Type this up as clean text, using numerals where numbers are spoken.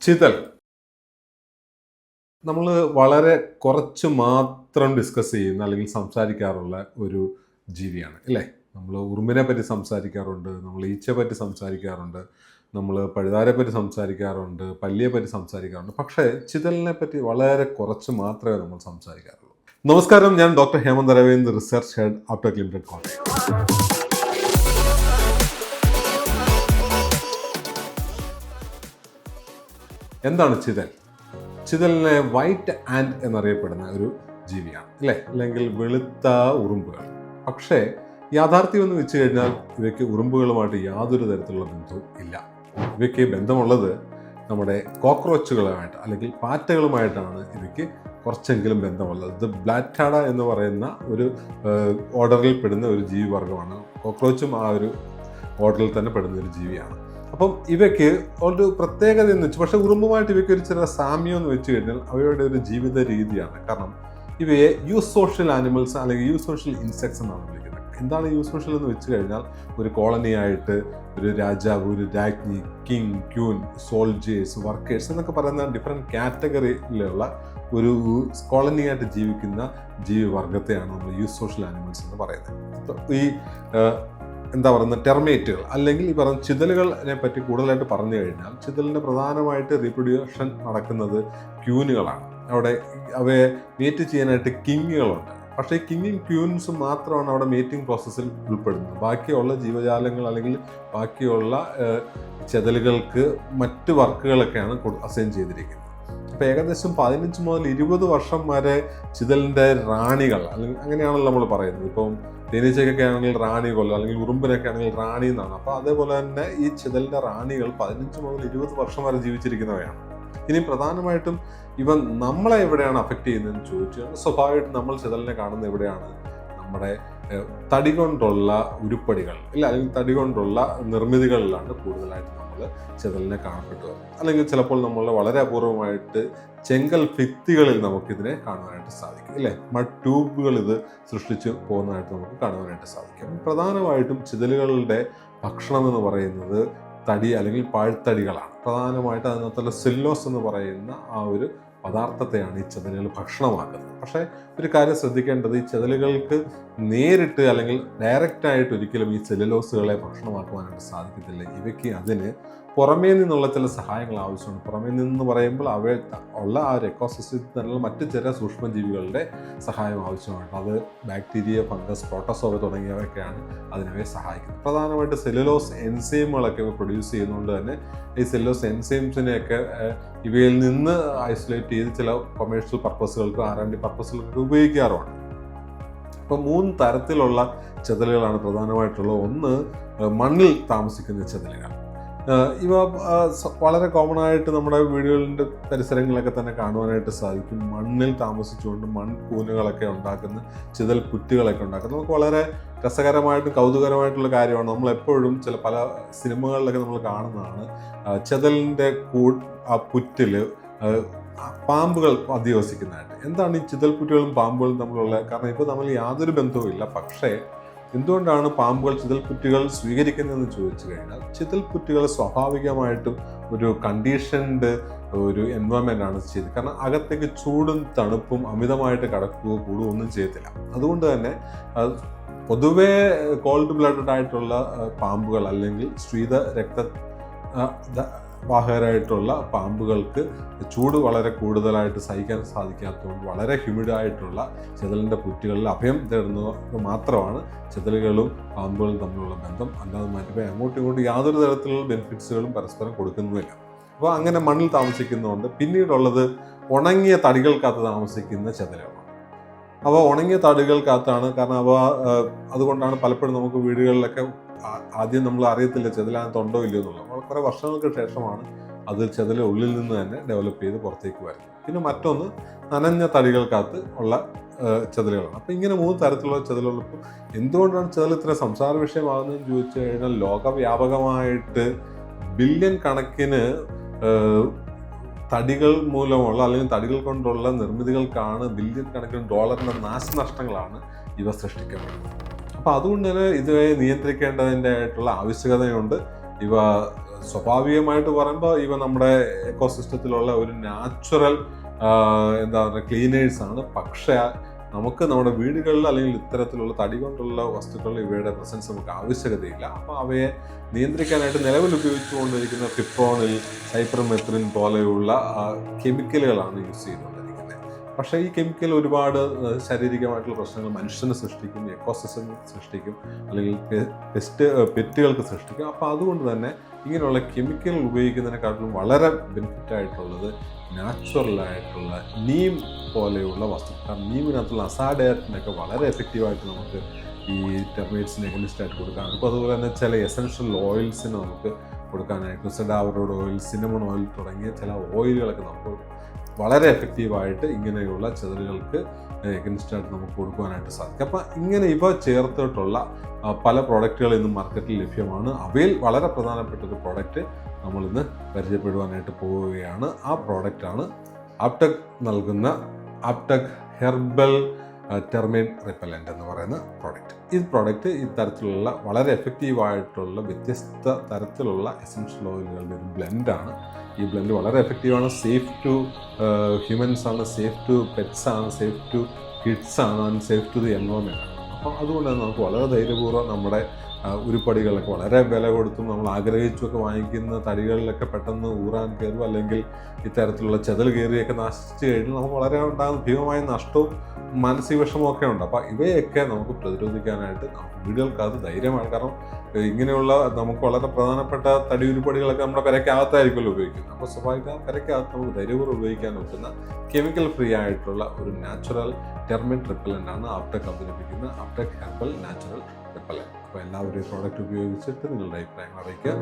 ചിതൽ നമ്മൾ വളരെ കുറച്ച് മാത്രം ഡിസ്കസ് ചെയ്യുന്ന അല്ലെങ്കിൽ സംസാരിക്കാറുള്ള ഒരു ജീവിയാണ് അല്ലേ. നമ്മൾ ഉറുമ്പിനെ പറ്റി സംസാരിക്കാറുണ്ട്, നമ്മൾ ഈച്ചയെ പറ്റി സംസാരിക്കാറുണ്ട്, നമ്മൾ പഴുതാരെ പറ്റി സംസാരിക്കാറുണ്ട്, പല്ലിയെ പറ്റി സംസാരിക്കാറുണ്ട്. പക്ഷേ ചിതലിനെ പറ്റി വളരെ കുറച്ച് മാത്രമേ നമ്മൾ സംസാരിക്കാറുള്ളൂ. നമസ്കാരം, ഞാൻ doctor Hemanth Aravind, research head Aptech limited Kottayam. എന്താണ് ചിതൽ? ചിതലിനെ വൈറ്റ് ആൻഡ് എന്നറിയപ്പെടുന്ന ഒരു ജീവിയാണ് അല്ലേ, അല്ലെങ്കിൽ വെളുത്ത ഉറുമ്പുകൾ. പക്ഷേ യാഥാർത്ഥ്യം എന്ന് വെച്ച് കഴിഞ്ഞാൽ ഇവയ്ക്ക് ഉറുമ്പുകളുമായിട്ട് യാതൊരു തരത്തിലുള്ള ബന്ധവും ഇല്ല. ഇവയ്ക്ക് ബന്ധമുള്ളത് നമ്മുടെ കോക്രോച്ചുകളുമായിട്ട് അല്ലെങ്കിൽ പാറ്റകളുമായിട്ടാണ് ഇവയ്ക്ക് കുറച്ചെങ്കിലും ബന്ധമുള്ളത്. ഇത് ബ്ലാറ്റാഡ എന്ന് പറയുന്ന ഒരു ഓർഡറിൽ പെടുന്ന ഒരു ജീവിവർഗമാണ്. കോക്രോച്ചും ആ ഒരു ഓർഡറിൽ തന്നെ പെടുന്ന ഒരു ജീവിയാണ്. അപ്പം ഇവയ്ക്ക് ഒരു പ്രത്യേകത എന്ന് വെച്ചാൽ, പക്ഷേ ഉറുമ്പുമായിട്ട് ഇവയ്ക്ക് ഒരു ചെറിയ സാമ്യം എന്ന് വെച്ച് കഴിഞ്ഞാൽ അവയുടെ ഒരു ജീവിത രീതിയാണ്. കാരണം ഇവയെ യൂസോഷ്യൽ ആനിമൽസ് അല്ലെങ്കിൽ യൂസോഷ്യൽ ഇൻസെക്ട്സ് എന്നാണ് വിളിക്കുന്നത്. എന്താണ് യൂസോഷ്യൽ എന്ന് വെച്ച് കഴിഞ്ഞാൽ, ഒരു കോളനിയായിട്ട് ഒരു രാജാവ്, ഒരു രാജ്ഞി, കിങ്, ക്യൂൻ, സോൾജേഴ്സ്, വർക്കേഴ്സ് എന്നൊക്കെ പറയുന്ന ഡിഫറെൻറ്റ് കാറ്റഗറിയിലുള്ള ഒരു കോളനിയായിട്ട് ജീവിക്കുന്ന ജീവിവർഗത്തെയാണ് നമ്മൾ യൂസോഷ്യൽ ആനിമൽസ് എന്ന് പറയുന്നത്. ഈ എന്താ പറയുന്ന ടെർമേറ്റുകൾ അല്ലെങ്കിൽ ഈ പറഞ്ഞ ചിതലുകളെ പറ്റി കൂടുതലായിട്ട് പറഞ്ഞു കഴിഞ്ഞാൽ, ചിതലിൻ്റെ പ്രധാനമായിട്ട് റീപ്രൊഡ്യൂഷൻ നടക്കുന്നത് ക്യൂനുകളാണ്. അവിടെ അവയെ മേറ്റ് ചെയ്യാനായിട്ട് കിങ്ങുകളുണ്ട്. പക്ഷേ ഈ കിങ്ങും ക്യൂൻസും മാത്രമാണ് അവിടെ മേറ്റിംഗ് പ്രോസസ്സിൽ ഉൾപ്പെടുന്നത്. ബാക്കിയുള്ള ജീവജാലങ്ങൾ അല്ലെങ്കിൽ ബാക്കിയുള്ള ചിതലുകൾക്ക് മറ്റ് വർക്കുകളൊക്കെയാണ് അസൈൻ ചെയ്തിരിക്കുന്നത്. അപ്പോൾ ഏകദേശം 15 മുതൽ 20 വർഷം വരെ ചിതലിൻ്റെ റാണികൾ, അല്ലെങ്കിൽ അങ്ങനെയാണല്ലോ നമ്മൾ പറയുന്നത്. ഇപ്പം തേനീച്ചയ്ക്കൊക്കെ ആണെങ്കിൽ റാണി കൊല്ലം, അല്ലെങ്കിൽ ഉറുമ്പിനൊക്കെ ആണെങ്കിൽ റാണി എന്നാണ്. അപ്പോൾ അതേപോലെ തന്നെ ഈ ചിതലിൻ്റെ റാണികൾ 15 മുതൽ 20 വർഷം വരെ ജീവിച്ചിരിക്കുന്നവയാണ്. ഇനി പ്രധാനമായിട്ടും ഇവ നമ്മളെ എവിടെയാണ് അഫക്റ്റ് ചെയ്യുന്നതെന്ന് ചോദിച്ചാൽ, സ്വാഭാവികമായിട്ടും നമ്മൾ ചിതലിനെ കാണുന്ന എവിടെയാണ്? നമ്മുടെ തടി കൊണ്ടുള്ള ഉരുപ്പടികൾ ഇല്ല, അല്ലെങ്കിൽ തടി കൊണ്ടുള്ള നിർമ്മിതികളിലാണ് കൂടുതലായിട്ട് നമ്മൾ ചിതലിനെ കാണപ്പെട്ടത്. അല്ലെങ്കിൽ ചിലപ്പോൾ നമ്മൾ വളരെ അപൂർവമായിട്ട് ചെങ്കൽ ഭിത്തികളിൽ നമുക്കിതിനെ കാണുവാനായിട്ട് സാധിക്കും അല്ലേ. മഡ് ട്യൂബുകൾ ഇത് സൃഷ്ടിച്ച് പോകുന്നതായിട്ട് നമുക്ക് കാണുവാനായിട്ട് സാധിക്കും. പ്രധാനമായിട്ടും ചിതലുകളുടെ ഭക്ഷണം എന്ന് പറയുന്നത് തടി അല്ലെങ്കിൽ പാഴ്ത്തടികളാണ്. പ്രധാനമായിട്ട് അതിനകത്തുള്ള സെല്ലോസ് എന്ന് പറയുന്ന ആ ഒരു പദാർത്ഥത്തെയാണ് ഈ ചിതലുകൾ ഭക്ഷണമാക്കുന്നത്. പക്ഷേ ഒരു കാര്യം ശ്രദ്ധിക്കേണ്ടത്, ഈ ചിതലുകൾക്ക് നേരിട്ട് അല്ലെങ്കിൽ ഡയറക്റ്റായിട്ട് ഒരിക്കലും ഈ സെല്ലുലോസുകളെ ഭക്ഷണമാക്കുവാനായിട്ട് സാധിക്കത്തില്ല. ഇവയ്ക്ക് അതിന് പുറമേ നിന്നുള്ള ചില സഹായങ്ങൾ ആവശ്യമാണ്. പുറമേ നിന്ന് പറയുമ്പോൾ അവ ഉള്ള ആ ഒരു എക്കോസിസ്റ്റത്തിൽ തന്നെ മറ്റ് ചില സൂക്ഷ്മജീവികളുടെ സഹായം ആവശ്യമാണ്. അത് ബാക്ടീരിയ, ഫംഗസ്, പ്രോട്ടോസോവ തുടങ്ങിയവയൊക്കെയാണ് അതിനവയെ സഹായിക്കുന്നത്. പ്രധാനമായിട്ട് സെല്ലുലോസ് എൻസൈമുകളൊക്കെ പ്രൊഡ്യൂസ് ചെയ്യുന്നതുകൊണ്ട് തന്നെ ഈ സെല്ലുലോസ് എൻസൈംസിനെയൊക്കെ ഇവയിൽ നിന്ന് ഐസൊലേറ്റ് ചെയ്ത് ചില കൊമേഴ്ഷ്യൽ പർപ്പസുകൾക്ക്, R&D പർപ്പസുകൾക്ക് ഉപയോഗിക്കാറുണ്ട്. അപ്പോൾ 3 തരത്തിലുള്ള ചിതലുകളാണ് പ്രധാനമായിട്ടുള്ളത്. ഒന്ന്, മണ്ണിൽ താമസിക്കുന്ന ചിതലുകൾ. ഇവ വളരെ കോമൺ ആയിട്ട് നമ്മുടെ വീടുകളിൻ്റെ പരിസരങ്ങളൊക്കെ തന്നെ കാണുവാനായിട്ട് സാധിക്കും. മണ്ണിൽ താമസിച്ചുകൊണ്ട് മൺകൂനുകളൊക്കെ ഉണ്ടാക്കുന്ന, ചിതൽ പുറ്റുകളൊക്കെ ഉണ്ടാക്കുന്ന, നമുക്ക് വളരെ രസകരമായിട്ടും കൗതുകരമായിട്ടുള്ള കാര്യമാണ്. നമ്മളെപ്പോഴും പല സിനിമകളിലൊക്കെ നമ്മൾ കാണുന്നതാണ് ചിതലിൻ്റെ ആ പുറ്റിൽ പാമ്പുകൾ അധിവസിക്കുന്നതായിട്ട്. എന്താണ് ഈ ചിതൽ പുറ്റുകളും പാമ്പുകളും തമ്മിലുള്ള? കാരണം ഇപ്പോൾ നമ്മൾ യാതൊരു ബന്ധവുമില്ല. പക്ഷേ എന്തുകൊണ്ടാണ് പാമ്പുകൾ ചിതൽപുറ്റുകൾ സ്വീകരിക്കുന്നതെന്ന് ചോദിച്ചു കഴിഞ്ഞാൽ, ചിതൽപുറ്റുകൾ സ്വാഭാവികമായിട്ടും ഒരു കണ്ടീഷൻഡ് ഒരു എൻവയോൺമെൻ്റ് ആണ് ചെയ്തത്. കാരണം അകത്തേക്ക് ചൂടും തണുപ്പും അമിതമായിട്ട് കടക്കുകയോ കൂടുകയോ ഒന്നും ചെയ്യത്തില്ല. അതുകൊണ്ട് തന്നെ പൊതുവേ കോൾഡ് ബ്ലഡഡ് ആയിട്ടുള്ള പാമ്പുകൾ അല്ലെങ്കിൽ ശ്വേത വാഹകരായിട്ടുള്ള പാമ്പുകൾക്ക് ചൂട് വളരെ കൂടുതലായിട്ട് സഹിക്കാൻ സാധിക്കാത്തതുകൊണ്ട് വളരെ ഹ്യൂമിഡായിട്ടുള്ള ചിതലിൻ്റെ പുറ്റുകളിൽ അഭയം തേടുന്നത് മാത്രമാണ് ചിതലുകളും പാമ്പുകളും തമ്മിലുള്ള ബന്ധം. അല്ലാതെ മറ്റേ അങ്ങോട്ടും ഇങ്ങോട്ടും യാതൊരു തരത്തിലുള്ള ബെനിഫിറ്റ്സുകളും പരസ്പരം കൊടുക്കുന്നുമില്ല. അപ്പോൾ അങ്ങനെ മണ്ണിൽ താമസിക്കുന്നതുകൊണ്ട് പിന്നീടുള്ളത് ഉണങ്ങിയ തടികൾക്കകത്ത് താമസിക്കുന്ന ചിതലുകളാണ്. അവ ഉണങ്ങിയ തടികൾക്കകത്താണ്. കാരണം അതുകൊണ്ടാണ് പലപ്പോഴും നമുക്ക് വീടുകളിലൊക്കെ ആദ്യം നമ്മൾ അറിയത്തില്ല ചിതലാകത്തുണ്ടോ ഇല്ലയോ എന്നുള്ളത്. കുറേ വർഷങ്ങൾക്ക് ശേഷമാണ് അത് ചിതൽ ഉള്ളിൽ നിന്ന് തന്നെ ഡെവലപ്പ് ചെയ്ത് പുറത്തേക്ക് വരുന്നത്. പിന്നെ മറ്റൊന്ന് നനഞ്ഞ തടികൾക്കകത്ത് ഉള്ള ചിതലുകളാണ്. അപ്പോൾ ഇങ്ങനെ 3 തരത്തിലുള്ള ചിതലുള്ളപ്പോൾ എന്തുകൊണ്ടാണ് ചിതൽ ഇത്ര സംസാര വിഷയമാകുന്നതെന്ന് ചോദിച്ചു കഴിഞ്ഞാൽ, ലോകവ്യാപകമായിട്ട് ബില്യൺ കണക്കിന് തടികൾ മൂലമുള്ള അല്ലെങ്കിൽ തടികൾ കൊണ്ടുള്ള നിർമ്മിതികൾക്കാണ് ബില്യൺ കണക്കിന് ഡോളറിൻ്റെ നാശനഷ്ടങ്ങളാണ് ഇവ സൃഷ്ടിക്കപ്പെടുന്നത്. അപ്പോൾ അതുകൊണ്ട് തന്നെ ഇതുവരെ നിയന്ത്രിക്കേണ്ടതിൻ്റെ ആയിട്ടുള്ള ആവശ്യകതയുണ്ട്. ഇവ സ്വാഭാവികമായിട്ട് പറയുമ്പോൾ ഇവ നമ്മുടെ എക്കോസിസ്റ്റത്തിലുള്ള ഒരു നാച്ചുറൽ എന്താ പറയുക ക്ലീനേഴ്സാണ്. പക്ഷേ നമുക്ക് നമ്മുടെ വീടുകളിൽ അല്ലെങ്കിൽ ഇത്തരത്തിലുള്ള തടി കൊണ്ടുള്ള വസ്തുക്കളിൽ ഇവയുടെ പ്രസൻസ് നമുക്ക് ആവശ്യകതയില്ല. അപ്പോൾ അവയെ നിയന്ത്രിക്കാനായിട്ട് നിലവിൽ ഉപയോഗിച്ചുകൊണ്ടിരിക്കുന്ന ഫിപ്രോണിൽ, സൈപ്രമെത്രിൻ പോലെയുള്ള കെമിക്കലുകളാണ് യൂസ് ചെയ്തുകൊണ്ടിരിക്കുന്നത്. പക്ഷേ ഈ കെമിക്കൽ ഒരുപാട് ശാരീരികമായിട്ടുള്ള പ്രശ്നങ്ങൾ മനുഷ്യന് സൃഷ്ടിക്കും, എക്കോസിസ്റ്റം സൃഷ്ടിക്കും, അല്ലെങ്കിൽ പെറ്റുകൾക്ക് സൃഷ്ടിക്കും. അപ്പോൾ അതുകൊണ്ട് തന്നെ ഇങ്ങനെയുള്ള കെമിക്കൽ ഉപയോഗിക്കുന്നതിനെക്കാട്ടിലും വളരെ ബെനിഫിറ്റ് ആയിട്ടുള്ളത് നാച്ചുറലായിട്ടുള്ള നീം പോലെയുള്ള വസ്തുക്കൾ. കാരണം നീമിനകത്തുള്ള അസാഡേറ്റിനൊക്കെ വളരെ എഫക്റ്റീവായിട്ട് നമുക്ക് ഈ ടെർമൈറ്റ്സിന് എഗനിസ്റ്റായിട്ട് കൊടുക്കാനാണ്. അപ്പോൾ അതുപോലെ തന്നെ ചില എസൻഷ്യൽ ഓയിൽസിന് നമുക്ക് കൊടുക്കാനായിട്ട് സെഡാവറോഡ് ഓയിൽ, സിനമൺ ഓയിൽ തുടങ്ങിയ ചില ഓയിലുകളൊക്കെ നമുക്ക് വളരെ എഫക്റ്റീവായിട്ട് ഇങ്ങനെയുള്ള ചെതലുകൾക്ക് എഗനിസ്റ്റായിട്ട് നമുക്ക് കൊടുക്കുവാനായിട്ട് സാധിക്കും. അപ്പം ഇങ്ങനെ ഇവ ചേർത്തിട്ടുള്ള പല പ്രോഡക്റ്റുകൾ ഇന്ന് മാർക്കറ്റിൽ ലഭ്യമാണ്. അവയിൽ വളരെ പ്രധാനപ്പെട്ട ഒരു പ്രോഡക്റ്റ് നമ്മളിന്ന് പരിചയപ്പെടുവാനായിട്ട് പോവുകയാണ്. ആ പ്രോഡക്റ്റാണ് ആപ്ടെക് നൽകുന്ന ആപ്ടെക് ഹെർബൽ ടെർമൈറ്റ് റിപ്പല്ലൻ്റ് എന്ന് പറയുന്ന പ്രോഡക്റ്റ്. ഈ പ്രോഡക്റ്റ് ഇത്തരത്തിലുള്ള വളരെ എഫക്റ്റീവായിട്ടുള്ള വ്യത്യസ്ത തരത്തിലുള്ള എസൻഷ്യൽ ഓയിലുകളുടെ ഒരു ബ്ലെൻഡാണ്. ഈ ബ്ലെൻഡ് വളരെ എഫക്റ്റീവാണ്. സേഫ് ടു ഹ്യൂമൻസ് ആണ്, സേഫ് ടു പെറ്റ്സ് ആണ്, സേഫ് ടു കിഡ്സ് ആണ്, and safe to the environment ആണ്. അപ്പോൾ അതുകൊണ്ട് തന്നെ നമുക്ക് വളരെ ധൈര്യപൂർവ്വം നമ്മുടെ ഉരുപ്പടികളൊക്കെ വളരെ വില കൊടുത്തും നമ്മൾ ആഗ്രഹിച്ചുമൊക്കെ വാങ്ങിക്കുന്ന തടികളിലൊക്കെ പെട്ടെന്ന് ഊറാൻ കയറും, അല്ലെങ്കിൽ ഇത്തരത്തിലുള്ള ചെതൽ കയറിയൊക്കെ നശിച്ചു കഴിഞ്ഞാൽ നമുക്ക് വളരെ ഉണ്ടാകുന്ന ഭീമമായ നഷ്ടവും മാനസിക വിഷമവും ഒക്കെ ഉണ്ട്. അപ്പോൾ ഇവയൊക്കെ നമുക്ക് പ്രതിരോധിക്കാനായിട്ട് നമുക്ക് വീടുകൾക്കകത്ത് ധൈര്യമാണ്. കാരണം ഇങ്ങനെയുള്ള നമുക്ക് വളരെ പ്രധാനപ്പെട്ട തടി ഉരുപ്പടികളൊക്കെ നമ്മുടെ പെരയ്ക്കകത്തായിരിക്കുമല്ലോ ഉപയോഗിക്കുന്നത്. അപ്പോൾ സ്വാഭാവികമായിട്ടും പെരയ്ക്കകത്ത് നമുക്ക് ധൈര്യപൂർവ്വം ഉപയോഗിക്കാൻ പറ്റുന്ന കെമിക്കൽ ഫ്രീ ആയിട്ടുള്ള ഒരു നാച്ചുറൽ ടെർമൈറ്റ് റിപ്പല്ലൻ്റ് ആണ് ആപ്ടെക് അവതരിപ്പിക്കുന്ന ആപ്ടെക് ഹെർബൽ നാച്ചുറൽ റിപ്പല്ലൻ്റ്. അപ്പോൾ എല്ലാവരും ഈ പ്രോഡക്റ്റ് ഉപയോഗിച്ചിട്ട് നിങ്ങളുടെ അഭിപ്രായങ്ങൾ അറിയിക്കുക.